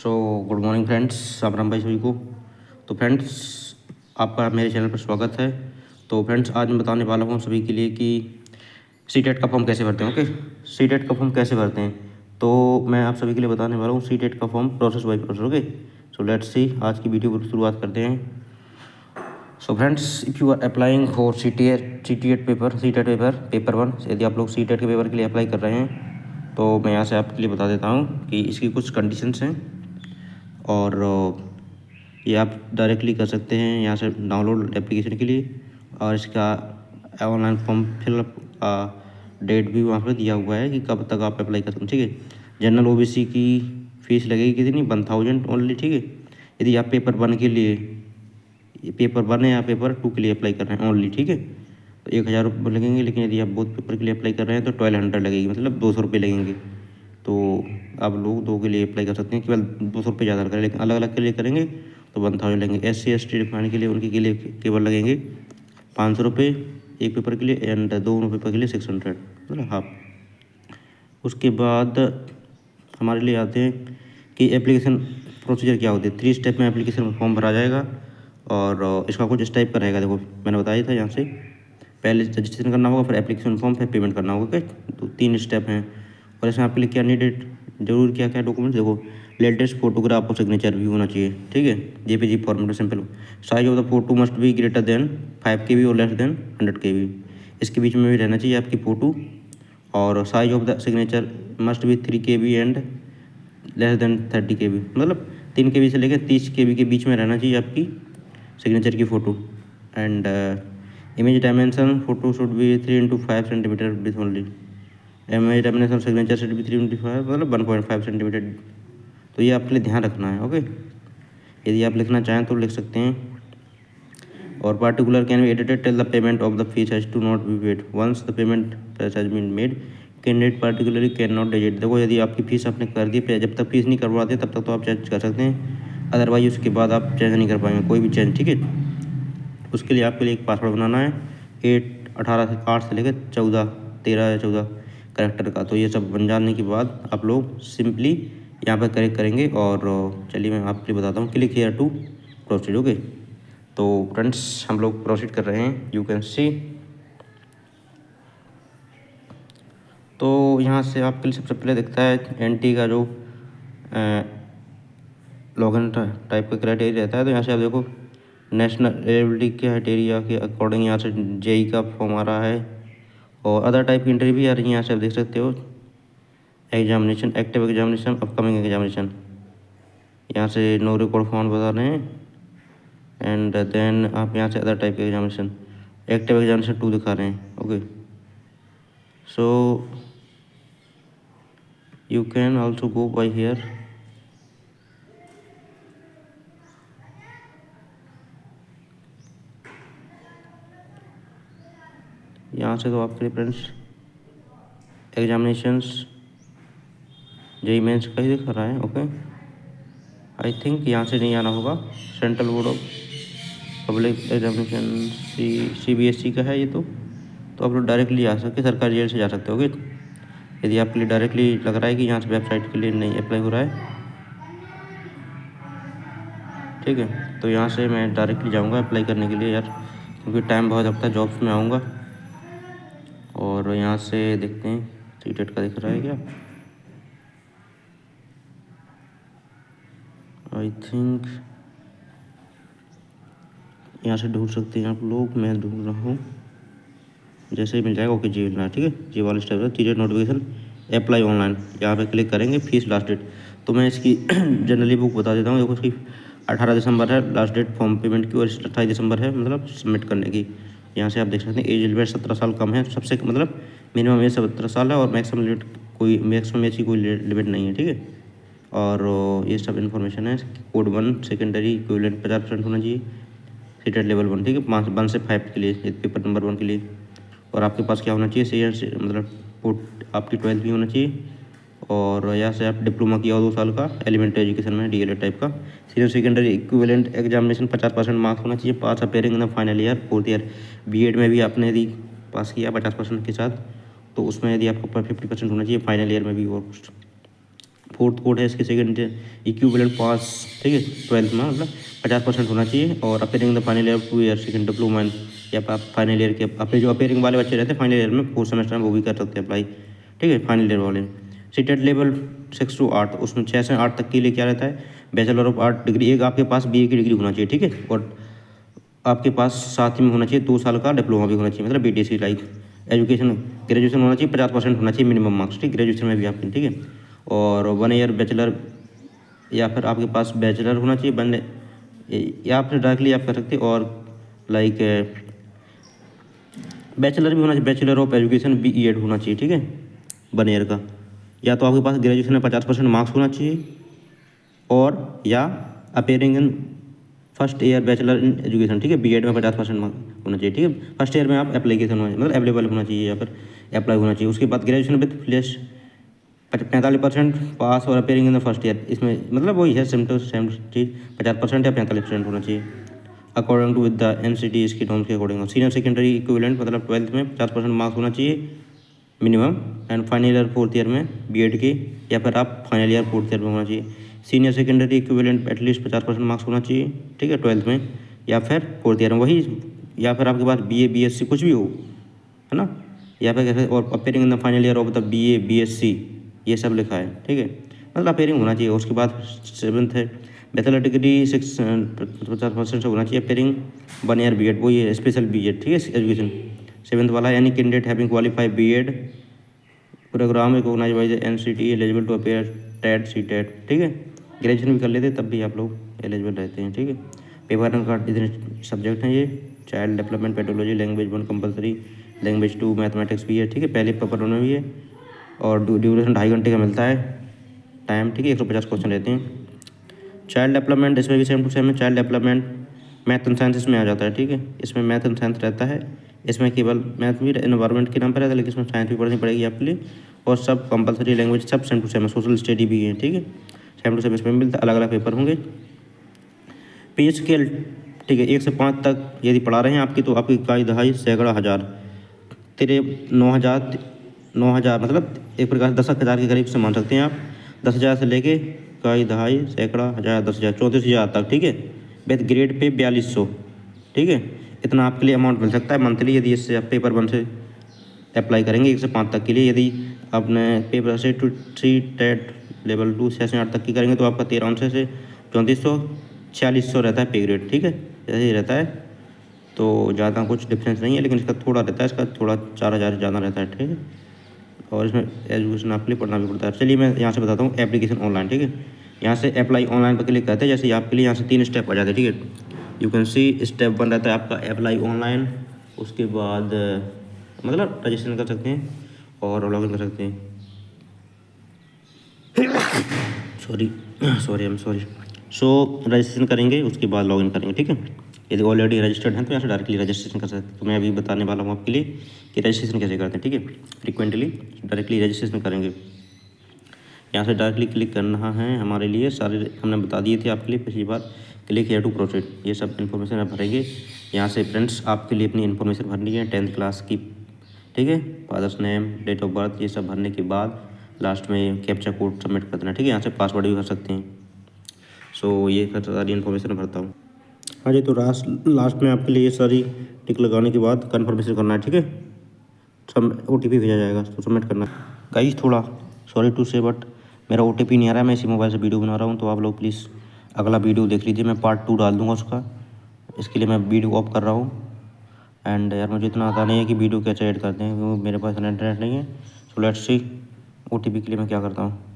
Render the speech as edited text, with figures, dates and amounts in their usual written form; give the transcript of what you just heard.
So good morning friends, Ram Ram भाई सभी को। तो फ्रेंड्स, आपका मेरे चैनल पर स्वागत है। तो फ्रेंड्स, आज मैं बताने वाला हूँ सभी के लिए कि सीटेट का फॉर्म कैसे भरते हैं। ओके, सीटेट का फॉर्म कैसे भरते हैं तो मैं आप सभी के लिए बताने वाला हूँ सीटेट का form process by process. Okay, so let's see, आज की वीडियो को शुरुआत करते हैं। So friends, if you are applying for CTET paper 1, यदि आप लोग सीटेट के पेपर के लिए अप्लाई कर रहे हैं तो मैं यहाँ से आपके लिए बता देता हूँ कि इसकी कुछ कंडीशंस हैं और ये आप डायरेक्टली कर सकते हैं यहाँ से डाउनलोड एप्लीकेशन के लिए। और इसका ऑनलाइन फॉर्म फिलअप का डेट भी वहाँ पर दिया हुआ है कि कब तक आप अप्लाई कर सकते हैं। ठीक है, जनरल ओबीसी की फ़ीस लगेगी कितनी, 1000 ओनली। ठीक है, यदि आप पेपर 1 के लिए, पेपर 1 या पेपर 2 के लिए अप्लाई कर रहे हैं ओनली। ठीक है, तो 1000 रुपये लगेंगे, लेकिन यदि आप बोथ पेपर के लिए अप्लाई कर रहे हैं तो 1200 लगेगी, मतलब 200 रुपये लगेंगे। तो आप लोग 2 के लिए अप्लाई कर सकते हैं, केवल 200 रुपये ज़्यादा करें, लेकिन अलग अलग के लिए करेंगे तो 1000 लगेंगे। SC ST रिफाइंड के लिए, उनके के लिए केवल लगेंगे 500 रुपये एक पेपर के लिए, एंड 2 पेपर के लिए 600, मतलब हाफ। उसके बाद हमारे लिए आते हैं कि एप्लीकेशन प्रोसीजर क्या होती है। 3 स्टेप में एप्लीकेशन फॉर्म भरा जाएगा और इसका कुछ इस टाइप का रहेगा। देखो, मैंने बताया था यहाँ से पहले रजिस्ट्रेशन करना होगा, फिर एप्लीकेशन फॉर्म, फिर पेमेंट करना होगा। ओके, तो 3 स्टेप हैं। और इसमें आपके लिए क्या नीडेड, जरूर क्या क्या डॉक्यूमेंट्स, देखो लेटेस्ट फोटोग्राफ और सिग्नेचर भी होना चाहिए। ठीक है, JPG फॉर्मेट में simple. Size of the photo must be greater than 5 KB और लेस देन 100 KB। इसके बीच में भी रहना चाहिए आपकी फ़ोटो। और size of the signature must be 3 KB and less than 30 KB, मतलब 3 KB से लेकर 30 KB के बीच में रहना चाहिए आपकी सिग्नेचर की photo. And image dimension, photo should be 3x5 centimetre with only. Image dimension signature should be 3x5, मतलब 1.5 सेंटीमीटर। तो ये आपके लिए ध्यान रखना है। ओके, यदि आप लिखना चाहें तो लिख सकते हैं। और particular can be edited till the payment of the fee has to not be paid once the payment has been made. Candidate particularly can not digit. देखो, यदि आपकी फ़ीस आपने कर दी, जब तक फीस नहीं करवाते तब तक तो आप चेंज कर सकते हैं, अदरवाइज उसके बाद आप चेंज नहीं कर पाएंगे कोई भी चेंज। ठीक है, उसके लिए आपके लिए एक पासवर्ड बनाना है 8 से लेकर 13 या 14 करेक्टर का। तो ये सब बन जाने के बाद आप लोग सिंपली यहाँ पर करेक्ट करेंगे। और चलिए मैं आपके लिए बताता हूँ, click here to proceed. Okay, तो फ्रेंड्स, हम लोग प्रोसीड कर रहे हैं, यू कैन सी। तो यहाँ से आपके लिए सबसे पहले दिखता है NT का जो लॉगिन टाइप का क्राइटेरिया रहता है। तो यहाँ से आप देखो, नेशनल एलिजिबिलिटी क्राइटेरिया के अकॉर्डिंग यहाँ से JEE का फॉर्म आ रहा है और अदर टाइप की इंटरव्यू भी आ रही है। यहाँ से आप देख सकते हो, examination, active examination, upcoming examination, यहाँ से नो रिकॉर्ड फॉर्म बता रहे हैं। एंड देन आप यहाँ से अदर टाइप के एग्जामिनेशन, एक्टिव एग्जामिनेशन 2 दिखा रहे हैं। Okay, so you can also go by here. यहाँ से तो आपके लिए फ्रेंड्स एग्जामिनेशंस JEE मेंस का ही दिखा रहा है। ओके, आई थिंक यहाँ से नहीं आना होगा, central board of public examination CBSE का है ये। तो आप लोग डायरेक्टली आ सकते, सरकारी जेल से जा सकते होगे। यदि आपके लिए डायरेक्टली लग रहा है कि यहाँ से वेबसाइट के लिए नहीं अप्लाई हो रहा है, ठीक है, तो यहाँ से मैं डायरेक्टली जाऊँगा अप्लाई करने के लिए यार, क्योंकि टाइम बहुत लगता है, जॉब्स में आऊँगा। और यहाँ से देखते हैं सीटेट का दिख रहा है क्या, आई थिंक यहाँ से ढूंढ सकते हैं आप लोग, मैं ढूंढ रहा हूँ। जैसे ही मिल जाएगा ओके जी मिलना, ठीक है। जी वाला स्टेप है, सीटेट नोटिफिकेशन अप्लाई ऑनलाइन, यहाँ पे क्लिक करेंगे, फीस लास्ट डेट। तो मैं इसकी जनरली बुक बता देता हूँ। देखो, इसकी 18 दिसंबर है लास्ट डेट फॉर्म पेमेंट की, और 28 दिसंबर है मतलब सबमिट करने की। यहाँ से आप देख सकते हैं एज लिमिट 17 साल कम है सबसे, मतलब मिनिमम एज 17 साल है और मैक्सिमम एज की कोई लिमिट नहीं है, ठीक है। और ये सब इन्फॉर्मेशन है। कोड 1 सेकेंडरी इक्विवेलेंट 50% होना चाहिए, सीटेट लेवल 1, ठीक है, 1 से 5 के लिए, पेपर नंबर 1 के लिए। और आपके पास क्या होना चाहिए, मतलब आपकी 12th भी होना चाहिए। और यहाँ से आप डिप्लोमा किया हो 2 साल का एलिमेंट्री एजुकेशन में, DLED टाइप का। Senior secondary equivalent examination 50% marks होना चाहिए, pass appearing in final year 4th year. B.Ed में भी आपने यदि पास किया 50% के साथ, तो उसमें यदि आपको 50% होना चाहिए फाइनल ईयर में भी। और फोर्थ कोड है इसके सेकंड इक्विवेलेंट पास, ठीक है, 12th में मतलब 50% होना चाहिए। और appearing the final year 2 year second diploma या आप फाइनल ईयर के अपने जो अपेयरिंग वाले बच्चे रहते हैं फाइनल ईयर में 4 सेमेस्टर में वो भी कर सकते हैं अप्लाई, ठीक है, फाइनल ईयर वाले। सीटेट लेवल 6 to 8, उसमें 6 से 8 तक के लिए क्या रहता है, बैचलर ऑफ आर्ट डिग्री, एक आपके पास BA की डिग्री होना चाहिए, ठीक है, और आपके पास साथ ही में होना चाहिए 2 साल का डिप्लोमा भी होना चाहिए, मतलब BTC लाइक एजुकेशन, ग्रेजुएशन होना चाहिए, 50% होना चाहिए मिनिमम मार्क्स, ठीक, ग्रेजुएशन में भी आपके, ठीक है। और 1 ईयर बैचलर या फिर आपके पास बैचलर होना चाहिए बनने, या फिर डायरेक्टली आप कर सकते हैं। और लाइक बैचलर भी होना चाहिए, बैचलर ऑफ एजुकेशन BEd होना चाहिए, ठीक है, 1 ईयर का। या तो आपके पास ग्रेजुएशन में 50% मार्क्स होना चाहिए, और या appearing in first year bachelor in education, ठीक है, BEd में 50% होना चाहिए, ठीक है। फर्स्ट ईयर में आप एप्लीकेशन होना मतलब अवेलेबल होना चाहिए या फिर अप्लाई होना चाहिए। उसके बाद ग्रेजुएशन विद प्लेस 45% पास और appearing in the first year, इसमें मतलब वही है सेम टू सेम चीज़, 50% या 45% होना चाहिए according to with the NCT इसकी नॉर्म्स के अकॉर्डिंग। सीनियर सेकेंडरी इक्विवेलेंट मतलब 12th में 50% मार्क्स होना चाहिए minimum, and final year 4th year में BEd के, या फिर आप फाइनल ईयर 4th ईयर में होना चाहिए। Senior secondary equivalent at least 50% marks होना चाहिए, ठीक है, 12th में या फिर 4th ईयर में वही, या फिर आपके पास BA BSc कुछ भी हो, है ना, या फिर कैसे, और appearing in the final year of the BA BSc ये सब लिखा है, ठीक है, मतलब अपेयरिंग होना चाहिए। उसके बाद 7th है बैचलर डिग्री 50% से होना चाहिए, अपेयरिंग 1 ईयर BEd, वो ये स्पेशल BEd, ठीक है, एजुकेशन 7th वाला, यानी candidate having qualified BEd program recognized by the NCT eligible to appear TET CTET, ठीक है। ग्रेजुएशन भी कर लेते तब भी आप लोग एलिजिबल रहते हैं, ठीक है। पेपर का इतने सब्जेक्ट हैं ये, child development, pedology, language 1 compulsory, language 2 mathematics भी है, ठीक है, पहले पेपर 1 में भी है। और ड्यूरेशन 2.5 घंटे का मिलता है टाइम, ठीक है, 150 क्वेश्चन रहते हैं। चाइल्ड डेवलपमेंट इसमें भी सेम टू सेम है, child development math and science इसमें आ जाता है, ठीक है, इसमें मैथ एंड साइंस रहता है, इसमें केवल मैथ भी एनवायरनमेंट के नाम पर रहता है, लेकिन इसमें साइंस भी पढ़नी पड़ेगी आपके लिए। और सब कंपलसरी लैंग्वेज सब सेम टू सेम है, सोशल स्टडी भी है, ठीक है, सेम टू सेम इसमें मिलता है, अलग अलग पेपर होंगे। पे स्केल, ठीक है, 1 से 5 तक यदि पढ़ा रहे हैं आपकी, तो आपकी इकाई दहाई सैकड़ा हज़ार तेरे 9,000 मतलब एक प्रकार से 10,000 के करीब से मान सकते हैं आप, 10,000 से लेके इकाई दहाई सैकड़ा हज़ार 10,000 34,000 तक, ठीक है, विद ग्रेड पे 4200, ठीक है, इतना आपके लिए अमाउंट मिल सकता है मंथली, यदि इससे आप पेपर 1 से अप्लाई करेंगे 1 से 5 तक के लिए। यदि आपने पेपर से 3 टेट लेवल 2 से 8 तक की करेंगे तो आपका 13 से 3400 4600 रहता है पे ग्रेड, ठीक है, ऐसे ही रहता है। तो ज़्यादा कुछ डिफरेंस नहीं है, लेकिन इसका थोड़ा रहता है, इसका थोड़ा 4,000 ज़्यादा रहता है, ठीक है। और इसमें एजुकेशन आपके लिए पढ़ना भी पड़ता है। चलिए मैं यहाँ से बताता हूँ एप्लीकेशन ऑनलाइन, ठीक है, यहाँ से अप्लाई ऑनलाइन पर क्लिक करते हैं, जैसे आपके लिए यहाँ से 3 स्टेप आ जाते हैं, ठीक है। यू कैन सी स्टेप 1 रहता है आपका अप्लाई ऑनलाइन, उसके बाद मतलब रजिस्ट्रेशन कर सकते हैं और लॉगिन कर सकते हैं। Sorry I am sorry. So registration करेंगे, उसके बाद लॉगिन करेंगे, ठीक है। यदि ऑलरेडी रजिस्टर्ड हैं तो यहाँ से डायरेक्टली रजिस्ट्रेशन कर सकते हैं। तो मैं अभी बताने वाला हूँ आपके लिए कि रजिस्ट्रेशन कैसे करते हैं, ठीक है। फ्रीक्वेंटली डायरेक्टली रजिस्ट्रेशन करेंगे, यहाँ से डायरेक्टली क्लिक करना है। हमारे लिए सारे हमने बता दिए थे आपके लिए पिछली बार, क्लिक हेयर टू प्रोसीड, ये सब इन्फॉर्मेशन आप भरेंगे। यहाँ से फ्रेंड्स आपके लिए अपनी इन्फॉर्मेशन भरनी है 10th क्लास की, ठीक है, father's name, date of birth, ये सब भरने के बाद लास्ट में कैप्चा कोड सबमिट कर देना, ठीक है। यहाँ से पासवर्ड भी भर सकते हैं। सो ये सारी इन्फॉर्मेशन भरता हूँ। हाँ जी, तो लास्ट में आपके लिए ये सारी टिक लगाने के बाद कन्फर्मेशन करना है, ठीक है। सब OTP भेजा जाएगा, तो सबमिट करना है। गाइस थोड़ा सॉरी टू से, बट मेरा OTP नहीं आ रहा है, मैं इसी मोबाइल से वीडियो बना रहा हूँ, तो आप लोग प्लीज़ अगला वीडियो देख लीजिए, मैं पार्ट 2 डाल दूँगा उसका, इसके लिए मैं वीडियो ऑफ कर रहा हूँ। एंड यार मुझे इतना आता नहीं है कि वीडियो कैसे ऐड करते हैं, क्योंकि मेरे पास इंटरनेट नहीं है। सो लेट्स सी OTP के लिए मैं क्या करता हूँ।